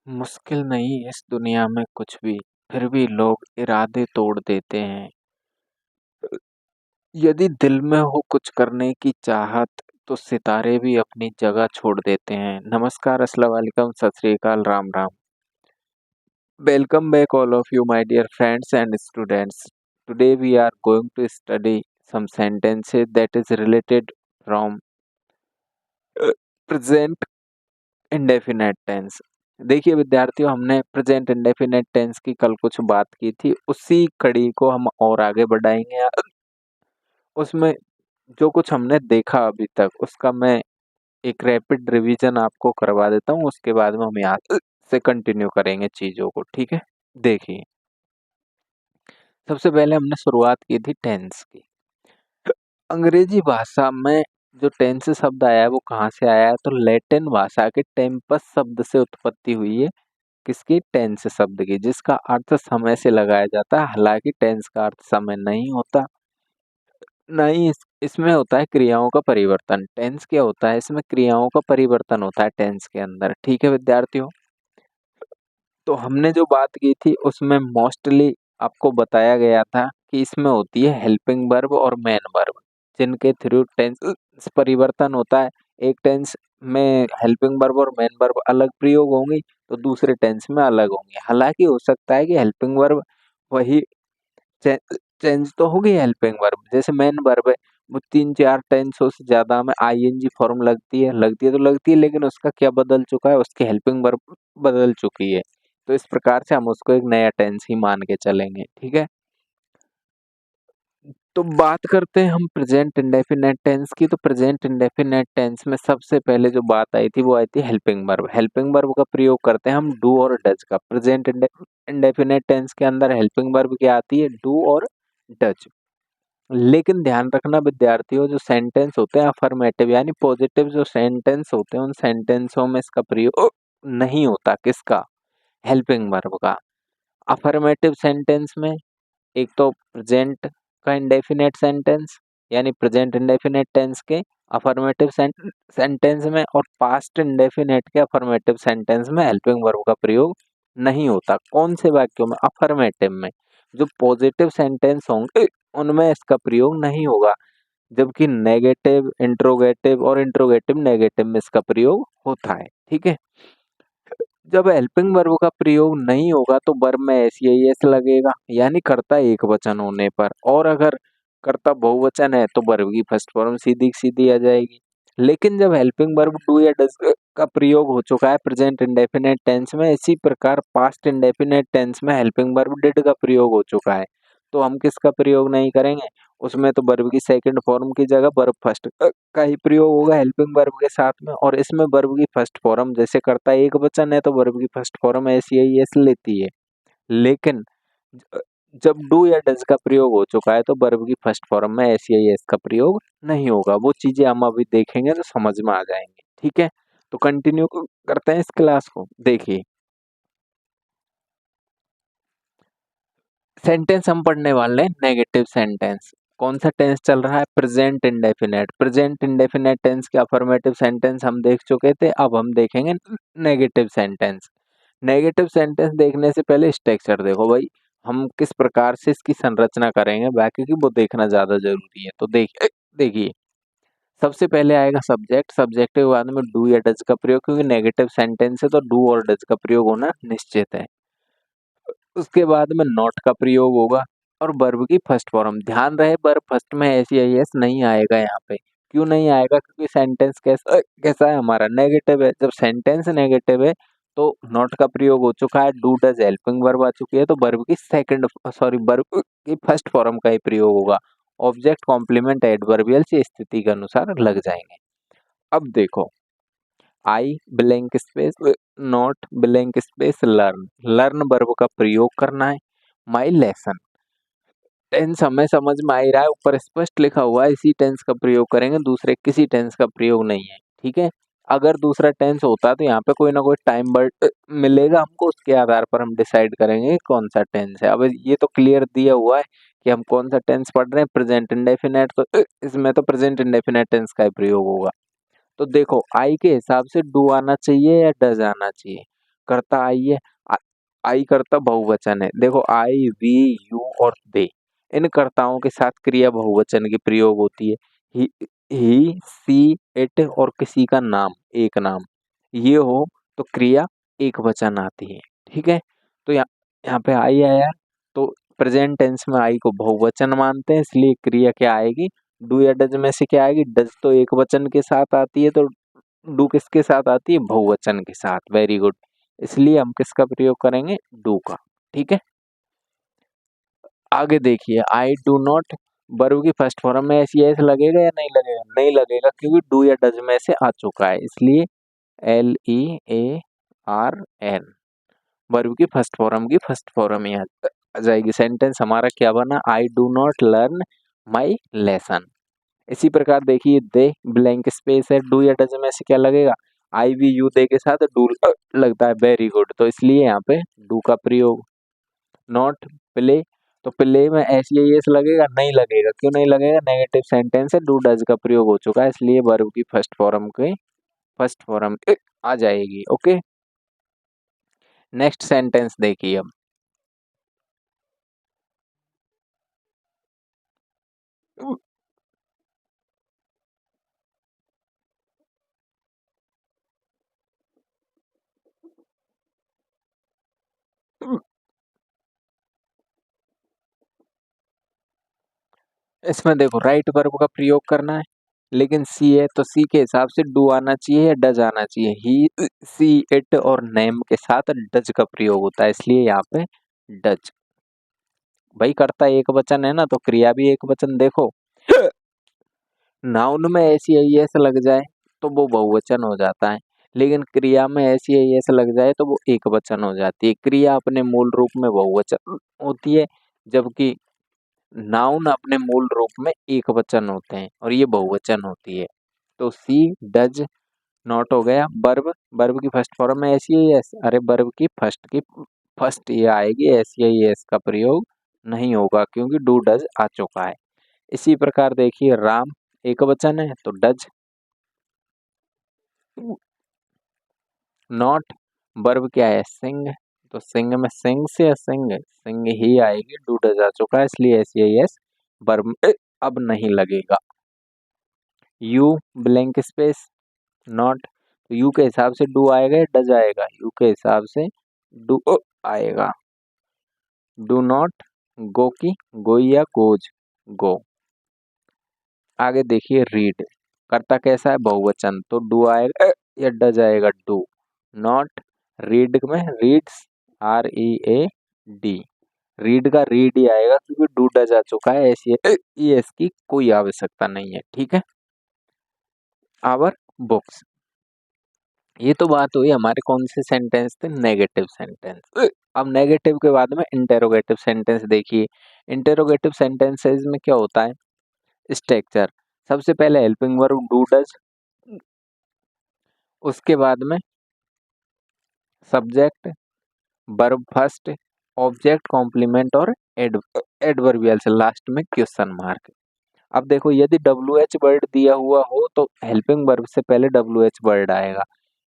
मुश्किल नहीं इस दुनिया में कुछ भी, फिर भी लोग इरादे तोड़ देते हैं। यदि दिल में हो कुछ करने की चाहत, तो सितारे भी अपनी जगह छोड़ देते हैं। नमस्कार, अस्सलाम वालेकुम, सत श्री अकाल, Ram Ram. Welcome back all of you, my dear friends and students. Today we are going to study some sentences that is related from present indefinite tense. देखिए विद्यार्थियों, हमने प्रेजेंट इंडेफिनेट टेंस की कल कुछ बात की थी, उसी कड़ी को हम और आगे बढ़ाएंगे। उसमें जो कुछ हमने देखा अभी तक, उसका मैं एक रैपिड रिवीजन आपको करवा देता हूँ। उसके बाद में हम यहाँ से कंटिन्यू करेंगे चीजों को, ठीक है। देखिए, सबसे पहले हमने शुरुआत की थी टेंस की। अंग्रेजी भाषा में जो टेंस शब्द आया है वो कहाँ से आया है, तो लैटिन भाषा के टेम्पस शब्द से उत्पत्ति हुई है। किसकी? टेंस शब्द की, जिसका अर्थ समय से लगाया जाता है। हालांकि टेंस का अर्थ समय नहीं होता, नहीं इसमें होता है क्रियाओं का परिवर्तन। टेंस क्या होता है? इसमें क्रियाओं का परिवर्तन होता है टेंस के अंदर, ठीक है विद्यार्थियों। तो हमने जो बात की थी उसमें मोस्टली आपको बताया गया था कि इसमें होती है हेल्पिंग वर्ब और मेन वर्ब, जिनके थ्रू टेंस परिवर्तन होता है। एक टेंस में हेल्पिंग वर्ब और मेन वर्ब अलग प्रयोग होंगी, तो दूसरे टेंस में अलग होंगे। हालांकि हो सकता है कि हेल्पिंग वर्ब वही चेंज तो होगी हेल्पिंग वर्ब, जैसे मेन वर्ब है वो 3-4 टेंसों से ज्यादा में आईएनजी फॉर्म लगती है, लेकिन उसका क्या बदल चुका है? उसकी हेल्पिंग वर्ब बदल चुकी है। तो इस प्रकार से हम उसको एक नया टेंस ही मान के चलेंगे, ठीक है। तो बात करते हैं हम प्रेजेंट इंडेफिनेट टेंस की। तो प्रेजेंट इंडेफिनेट टेंस में सबसे पहले जो बात आई थी वो आई थी हेल्पिंग वर्ब। हेल्पिंग वर्ब का प्रयोग करते हैं हम डू और डज का। प्रेजेंट इंडेफिनेट टेंस के अंदर हेल्पिंग वर्ब क्या आती है? डू और डज। लेकिन ध्यान रखना विद्यार्थियों, जो सेंटेंस होते हैं अफर्मेटिव यानी पॉजिटिव जो सेंटेंस होते हैं, उन सेंटेंसों में इसका प्रयोग नहीं होता। किसका? हेल्पिंग वर्ब का। अफर्मेटिव सेंटेंस में एक तो प्रेजेंट का इंडेफिनेट सेंटेंस यानी प्रेजेंट इंडेफिनेट टेंस के अफर्मेटिव सेंटेंस में, और पास्ट इंडेफिनेट के अफर्मेटिव सेंटेंस में हेल्पिंग वर्ब का प्रयोग नहीं होता। कौन से वाक्यों में? अफर्मेटिव में। जो पॉजिटिव सेंटेंस होंगे उनमें इसका प्रयोग नहीं होगा, जबकि नेगेटिव, इंट्रोगेटिव और इंट्रोगेटिव नेगेटिव में इसका प्रयोग होता है, ठीक है। जब हेल्पिंग वर्ब का प्रयोग नहीं होगा तो वर्ब में एस लगेगा, यानी कर्ता एक वचन होने पर। और अगर कर्ता बहुवचन है तो वर्ब की फर्स्ट फॉर्म सीधी सीधी आ जाएगी। लेकिन जब हेल्पिंग वर्ब डू या डज का प्रयोग हो चुका है प्रेजेंट इंडेफिनेट टेंस में, इसी प्रकार पास्ट इंडेफिनेट टेंस में हेल्पिंग वर्ब डिड का प्रयोग हो चुका है, तो हम किसका प्रयोग नहीं करेंगे? उसमें तो वर्ब की सेकंड फॉर्म की जगह वर्ब फर्स्ट का ही प्रयोग होगा हेल्पिंग वर्ब के साथ में। और इसमें वर्ब की फर्स्ट फॉर्म, जैसे कर्ता एक वचन है तो वर्ब की फर्स्ट फॉर्म एस लेती है। लेकिन ज- जब डू या डज का प्रयोग हो चुका है तो वर्ब की फर्स्ट फॉर्म में एस का प्रयोग नहीं होगा। वो चीजें हम अभी देखेंगे तो समझ में आ जाएंगे, ठीक है। तो कंटिन्यू करते हैं इस क्लास को। देखिए, सेंटेंस हम पढ़ने वाले हैं नेगेटिव सेंटेंस। कौन सा टेंस चल रहा है? Present indefinite. Present indefinite tense के अफर्मेटिव सेंटेंस हम देख चुके थे, अब हम देखेंगे नेगेटिव सेंटेंस। नेगेटिव सेंटेंस देखने से पहले स्ट्रक्चर देखो भाई, हम किस प्रकार से इसकी संरचना करेंगे, बाकी की वो देखना ज्यादा जरूरी है। तो देखिए, सबसे पहले आएगा सब्जेक्ट। सब्जेक्ट के बाद में डू या डज का प्रयोग, क्योंकि नेगेटिव सेंटेंस है तो डू और डज का प्रयोग होना निश्चित है। उसके बाद में नॉट का प्रयोग होगा और वर्ब की फर्स्ट फॉर्म। ध्यान रहे, वर्ब फर्स्ट में एस नहीं आएगा यहाँ पे। क्यों नहीं आएगा? क्योंकि सेंटेंस कैसा कैसा है हमारा? नेगेटिव है। जब सेंटेंस नेगेटिव है तो नॉट का प्रयोग हो चुका है, डू डज हेल्पिंग वर्ब आ चुकी है, तो वर्ब की वर्ब की फर्स्ट फॉर्म का ही प्रयोग होगा। ऑब्जेक्ट कॉम्प्लीमेंट एडवर्बियल से स्थिति के अनुसार लग जाएंगे। अब देखो, आई blank space not blank space learn. Learn verb का प्रयोग करना है। माई लेसन, टेंस हमें समझ में आ ही रहा है, ऊपर स्पष्ट लिखा हुआ है इसी टेंस का प्रयोग करेंगे, दूसरे किसी टेंस का प्रयोग नहीं है, ठीक है। अगर दूसरा टेंस होता तो यहाँ पे कोई ना कोई टाइम वर्ड मिलेगा हमको, उसके आधार पर हम डिसाइड करेंगे कि कौन सा टेंस है। अब ये तो क्लियर दिया हुआ है कि हम कौन सा टेंस पढ़ रहे हैं, प्रेजेंट इंडेफिनेट, तो इसमें तो प्रेजेंट इंडेफिनेट टेंस का ही प्रयोग होगा। तो देखो, आई के हिसाब से डू आना चाहिए या डज आना चाहिए? कर्ता आई है, आई कर्ता बहुवचन है। देखो आई, वी, यू और दे, इन कर्ताओं के साथ क्रिया बहुवचन की प्रयोग होती है। ही, सी, इट और किसी का नाम, एक नाम, ये हो तो क्रिया एक वचन आती है। ठीक है, तो यहाँ पे आई आया, तो प्रेजेंट टेंस में आई को बहुवचन मानते हैं, इसलिए क्रिया क्या आएगी, डू या डज में से क्या आएगी, डज तो एक वचन के साथ आती है, तो डू किसके साथ आती है, बहुवचन के साथ। वेरी गुड, इसलिए हम किसका प्रयोग करेंगे, डू का। ठीक है, आगे देखिए, आई डू नॉट, वर्ब की फर्स्ट फॉर्म में ऐसी एस लगेगा या नहीं लगेगा, नहीं लगेगा, क्योंकि डू या डज में से आ चुका है, इसलिए LEARN, वर्ब की फर्स्ट फॉर्म यहाँ आ जाएगी। सेंटेंस हमारा क्या बना, I do not learn my lesson. इसी प्रकार देखिए, दे ब्लैंक स्पेस है, डू या डज में से क्या लगेगा, आई वी यू दे के साथ डू लगता है। वेरी गुड, तो इसलिए यहाँ पे डू का प्रयोग। नॉट प्ले, तो प्ले में SES लगेगा, नहीं लगेगा, क्यों नहीं लगेगा, नेगेटिव सेंटेंस है, डू डज का प्रयोग हो चुका है, इसलिए वर्ब की फर्स्ट फॉर्म आ जाएगी। ओके, नेक्स्ट सेंटेंस देखिए अब। इसमें देखो राइट वर्ब का प्रयोग करना है, लेकिन सी है तो सी के हिसाब से डू आना चाहिए या डज आना चाहिए। ही, सी, इट और नेम के साथ डज का प्रयोग होता है, इसलिए यहाँ पे डज। भाई कर्ता एक वचन है ना, तो क्रिया भी एक वचन। देखो नाउन में ऐसी आई एस लग जाए तो वो बहुवचन हो जाता है, लेकिन क्रिया में ऐसी आई एस लग जाए तो वो एक वचन हो जाती है। क्रिया अपने मूल रूप में बहुवचन होती है, जबकि नाउन अपने मूल रूप में एक वचन होते हैं और ये बहुवचन होती है। तो सी डज नॉट हो गया। वर्ब, वर्ब की फर्स्ट फॉर्म में ऐसी ही एस, अरे वर्ब की फर्स्ट ये आएगी, ऐसी ही एस का प्रयोग नहीं होगा, क्योंकि डू डज आ चुका है। इसी प्रकार देखिए, राम एक वचन है तो डज। नॉट, वर्ब क्या है, सिंग, तो सिंग में सिंग से सिंग, सिंग ही आएगी, डू डज आ चुका है, इसलिए ऐसी ही एस वर्ब अब नहीं लगेगा। यू ब्लैंक स्पेस, नॉट, तो यू के हिसाब से डू आएगा या डज आएगा, यू के हिसाब से डू आएगा। डू नॉट गो की गोई या गोज, गो। आगे देखिए, रीड, कर्ता कैसा है, बहुवचन, तो डू आएगा या डज आएगा, डू। नॉट, रीड में रीड्स, READ, रीड का रीड ही आएगा, क्योंकि डू डज आ चुका है, ऐसी ये इसकी कोई आवश्यकता नहीं है। ठीक है, आवर बुक्स। ये तो बात हुई हमारे कौन से सेंटेंस थे, नेगेटिव सेंटेंस। अब नेगेटिव के बाद में इंटेरोगेटिव सेंटेंस देखिए। इंटेरोगेटिव सेंटेंसेस में क्या होता है, स्ट्रक्चर, सबसे पहले हेल्पिंग वर्ब डू डज, उसके बाद में subject, verb first, object complement और एडवर्बियल से लास्ट में क्वेश्चन मार्क। अब देखो, यदि WH वर्ड दिया हुआ हो तो हेल्पिंग वर्ब से पहले WH वर्ड आएगा।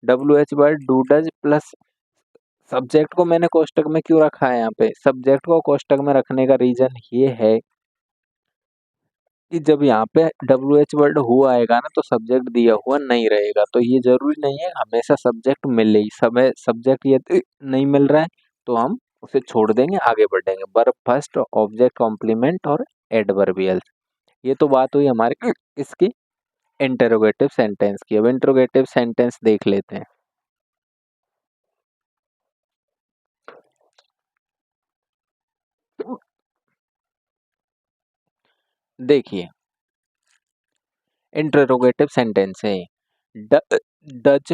WH word do does plus subject को मैंने कोष्टक में क्यों रखा है, यहाँ पे सब्जेक्ट को कोष्टक में रखने का रीजन ये है कि जब यहाँ पे WH वर्ड हुआ आएगा ना, तो सब्जेक्ट दिया हुआ नहीं रहेगा, तो ये जरूरी नहीं है हमेशा सब्जेक्ट मिले ही। समय सब्जेक्ट यदि नहीं मिल रहा है तो हम उसे छोड़ देंगे, आगे बढ़ेंगे। वर्ब फर्स्ट, ऑब्जेक्ट कॉम्प्लीमेंट और एडवर्बियल। ये तो बात हुई हमारे इसकी इंटरोगेटिव सेंटेंस की। अब इंटरोगेटिव सेंटेंस देख लेते हैं। देखिए, इंटरोगेटिव सेंटेंस है, डज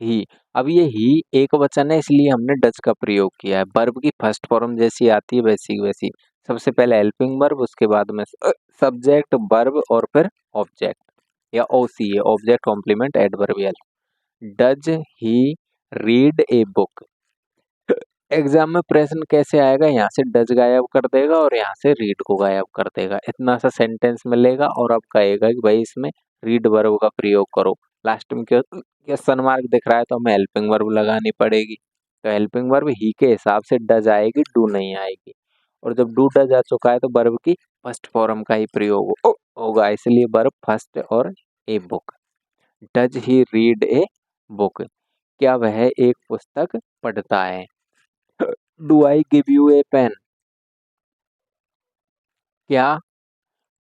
ही। अब ये ही एक वचन है, इसलिए हमने डज का प्रयोग किया है। वर्ब की फर्स्ट फॉर्म जैसी आती है वैसी वैसी, सबसे पहले हेल्पिंग वर्ब, उसके बाद में सब्जेक्ट, वर्ब और फिर ऑब्जेक्ट या OC, object complement adverbial. Does he read a book. Exam में प्रश्न कैसे आएगा, यहाँ से डज गायब कर देगा और यहाँ से रीड को गायब कर देगा, इतना सा सेंटेंस मिलेगा और अब कहेगा कि भाई इसमें रीड वर्ब का प्रयोग करो। लास्ट में क्वेश्चन मार्क दिख रहा है तो हमें हेल्पिंग वर्ब लगानी पड़ेगी। तो हेल्पिंग वर्ब ही के हिसाब से डज आएगी, डू नहीं आएगी। और जब डू डज आ चुका है तो वर्ब की फर्स्ट फॉर्म का ही प्रयोग होगा, इसलिए वर्ब फर्स्ट और a book. Does he read a book, क्या वह एक पुस्तक पढ़ता है। Do I give you a pen, क्या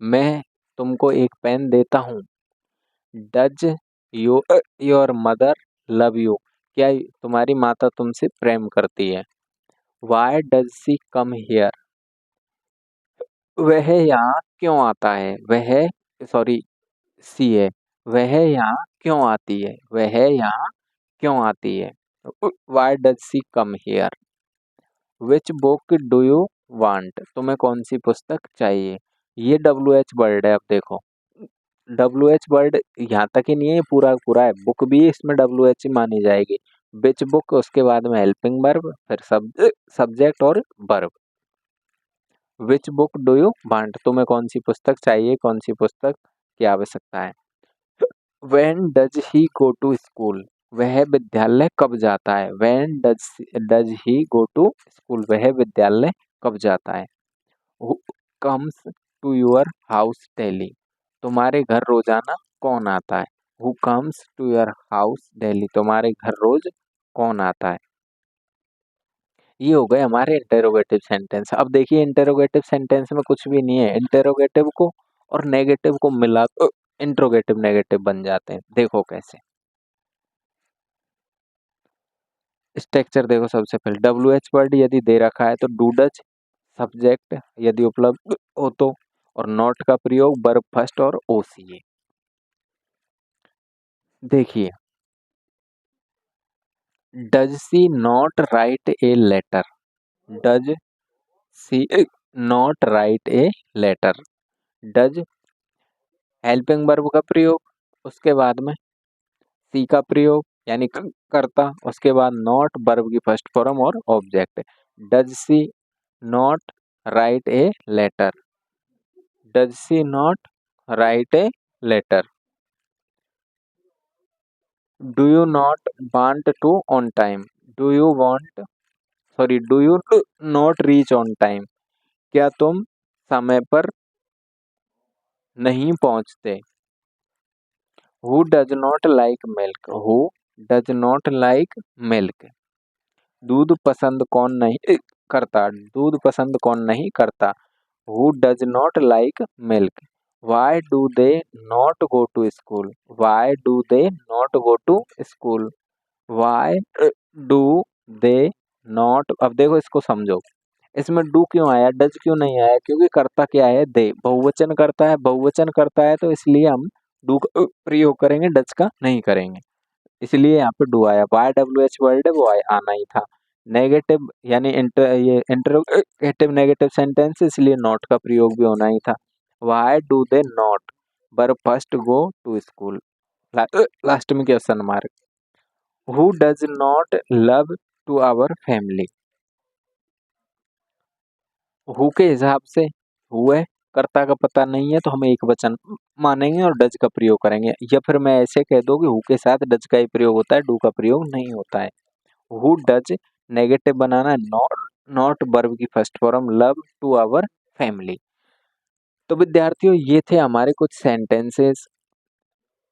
मैं तुमको एक पेन देता हूँ। Does your mother love you, क्या तुम्हारी माता तुमसे प्रेम करती है। Why does she come here, वह यहाँ क्यों आता है। वह, सॉरी सी है, वह यहाँ क्यों आती है, वह यहाँ क्यों आती है। Why does she come here. Which book do you want, तुम्हें कौन सी पुस्तक चाहिए। ये WH वर्ड है, अब देखो WH वर्ड यहाँ तक ही नहीं है, ये पूरा पूरा है। बुक भी इसमें WH ही मानी जाएगी। विच बुक, उसके बाद में हेल्पिंग वर्ब, फिर सब्जेक्ट और verb. Which book do you want, तुम्हें कौन सी पुस्तक चाहिए, कौन सी पुस्तक की आवश्यकता है। When does he go to school, वह विद्यालय कब जाता है। When does he go to school, वह विद्यालय कब जाता है। Who comes to your house daily, तुम्हारे घर रोजाना कौन आता है। Who comes to your house daily, तुम्हारे घर रोज कौन आता है। ये हो गए हमारे इंटेरोगेटिव सेंटेंस। अब देखिए इंटेरोगेटिव सेंटेंस में कुछ भी नहीं है, इंटेरोगेटिव को और नेगेटिव को मिला तो इंट्रोगेटिव नेगेटिव बन जाते हैं। देखो कैसे, स्ट्रक्चर देखो। सबसे पहले WH वर्ड यदि दे रखा है तो डू डज, सब्जेक्ट यदि उपलब्ध हो तो, और नॉट का प्रयोग वर्ब फर्स्ट और OCA। देखिए, does she not write a letter, does she not write a letter. Does helping verb का प्रयोग, उसके बाद में सी का प्रयोग यानी करता, उसके बाद नॉट वर्ब की फर्स्ट फॉर्म और object. Does she not write a letter, does she not write a letter. Do you not want to on time, do you want, sorry do you not reach on time, क्या तुम समय पर नहीं पहुंचते। Who does not like milk, who does not like milk. दूध पसंद कौन नहीं करता, दूध पसंद कौन नहीं करता। Who does not like milk. Why do they not go to school, why do they not go to school. Why do they not, अब देखो इसको समझो, इसमें डू क्यों आया, डज क्यों नहीं आया, क्योंकि करता क्या है, दे बहुवचन करता है, बहुवचन करता है तो इसलिए हम डू का प्रयोग करेंगे, डज का नहीं करेंगे, इसलिए यहाँ पे डू आया। YWH वर्ड है वो आना ही था। नेगेटिव यानी ये इंटरोगेटिव नेगेटिव सेंटेंस, इसलिए नॉट का प्रयोग भी होना ही था। Why do they not, verb first go to school, last में question mark. Who does not love to our family. Who के हिसाब से हु है, कर्ता का पता नहीं है तो हम एक वचन मानेंगे और डज का प्रयोग करेंगे, या फिर मैं ऐसे कह दो कि हु के साथ डज का ही प्रयोग होता है, डू का प्रयोग नहीं होता है। हु डज नेगेटिव बनाना है, नॉट नॉट वर्ब की first form, love to our family. तो विद्यार्थियों ये थे हमारे कुछ सेंटेंसेस,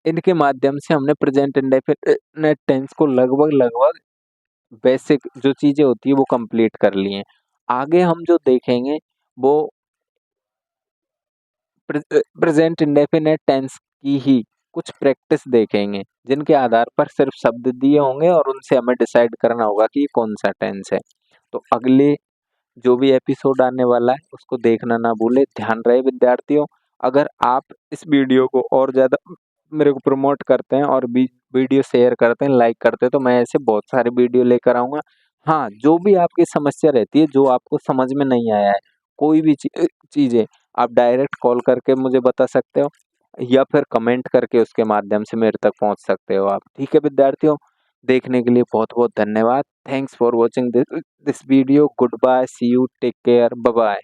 इनके माध्यम से हमने प्रेजेंट इंडेफिनिट टेंस को लगभग लगभग बेसिक जो चीजें होती है वो कंप्लीट कर ली हैं। आगे हम जो देखेंगे वो प्रेजेंट इंडेफिनिट टेंस की ही कुछ प्रैक्टिस देखेंगे, जिनके आधार पर सिर्फ शब्द दिए होंगे और उनसे हमें डिसाइड करना होगा कि ये कौन सा टेंस है। तो अगले जो भी एपिसोड आने वाला है उसको देखना ना भूले। ध्यान रहे विद्यार्थियों, अगर आप इस वीडियो को और ज़्यादा मेरे को प्रमोट करते हैं और वीडियो शेयर करते हैं, लाइक करते हैं, तो मैं ऐसे बहुत सारे वीडियो लेकर आऊँगा। हाँ, जो भी आपकी समस्या रहती है, जो आपको समझ में नहीं आया है, कोई भी चीज़ें आप डायरेक्ट कॉल करके मुझे बता सकते हो या फिर कमेंट करके उसके माध्यम से मेरे तक पहुँच सकते हो आप। ठीक है विद्यार्थियों, देखने के लिए बहुत-बहुत धन्यवाद। Thanks for watching this video. Good bye, see you, take care, bye bye.